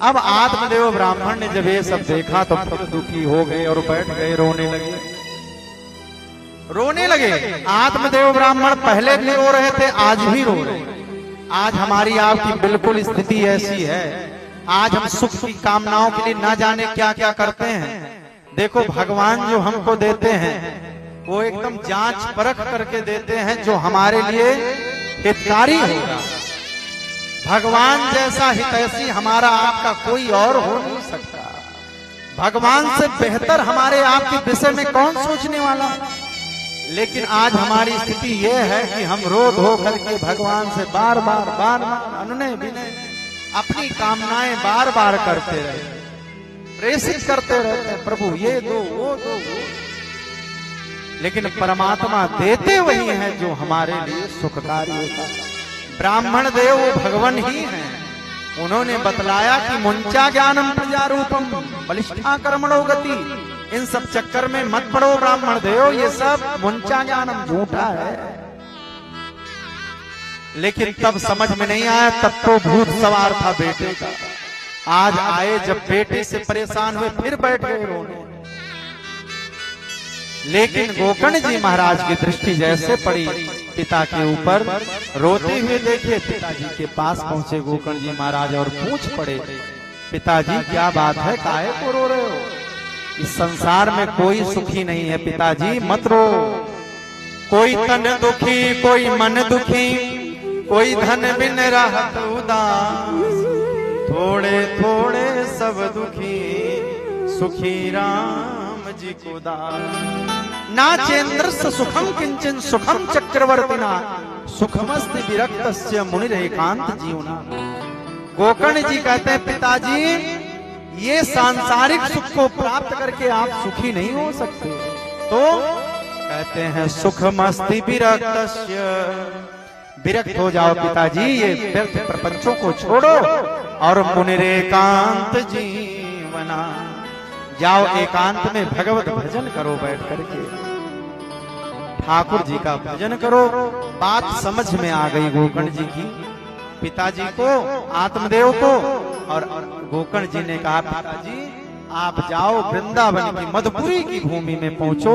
अब आत्मदेव ब्राह्मण ने जब ये सब देखा तो बहुत दुखी हो गए और बैठ गए, रोने लगे। आत्मदेव ब्राह्मण पहले भी रो रहे थे, आज भी रो रहे। आज हमारी आपकी बिल्कुल स्थिति ऐसी है। आज हम सुख की कामनाओं के लिए ना जाने क्या क्या करते हैं। देखो भगवान जो हमको देते हैं वो एकदम जांच परख करके देते हैं, जो हमारे लिए हितकारी होगा। भगवान जैसा हितैषी हमारा आपका कोई और हो नहीं सकता। भगवान से बेहतर हमारे आपके विषय में कौन सोचने वाला। लेकिन आज हमारी स्थिति यह है कि हम रो धो करके भगवान से बार बार अनुनय विनय अपनी कामनाएं बार बार करते रहते, प्रेषित करते रहते, प्रभु ये दो वो दो वो। लेकिन परमात्मा देते वही हैं जो हमारे लिए सुखकारी होता है। ब्राह्मण देव वो भगवान ही हैं। उन्होंने बतलाया कि मुंचा ज्ञानम प्रजारूपम बलिष्ठा कर्मणो गति। इन सब चक्कर में मत पड़ो ब्राह्मण देव, ये सब मुंचा ज्ञानम झूठा है। लेकिन तब समझ में नहीं आया, तब तो भूत सवार था बेटे का। आज आए जब बेटे से परेशान हुए फिर बैठ गए रोने। लेकिन गोकर्ण जी महाराज की दृष्टि जैसे पड़ी पिता के ऊपर, रोते हुए देखे पिताजी के पास पहुंचे गोकर्ण जी महाराज और पूछ पड़े, पिताजी क्या बात है, काहे को रो रहे हो? इस संसार में कोई सुखी नहीं है पिताजी, मत रो। कोई तन दुखी, कोई मन दुखी, कोई धन बिन रहत उदास। थोड़े थोड़े सब दुखी, सुखी राम जी को दास। नाचेन्द्र सुखम किंचन सुखम चक्रवर्तिना, सुखमस्ति विरक्तस्य मुनिरेकांत जीवना। गोकर्ण जी कहते हैं पिताजी ये सांसारिक सुख को प्राप्त करके आप सुखी नहीं हो सकते। तो कहते हैं सुखमस्ति विरक्तस्य, विरक्त हो जाओ पिताजी, ये व्यर्थ प्रपंचों को छोड़ो और मुनिरेकांत जीवना, जाओ एकांत में भगवत भजन करो, बैठ करके ठाकुर जी का भजन करो। बात समझ में आ गई गोकर्ण जी की, पिताजी को, आत्मदेव को। और गोकर्ण जी ने कहा पिताजी आप जाओ वृंदावन की मधुपुरी की भूमि में पहुंचो,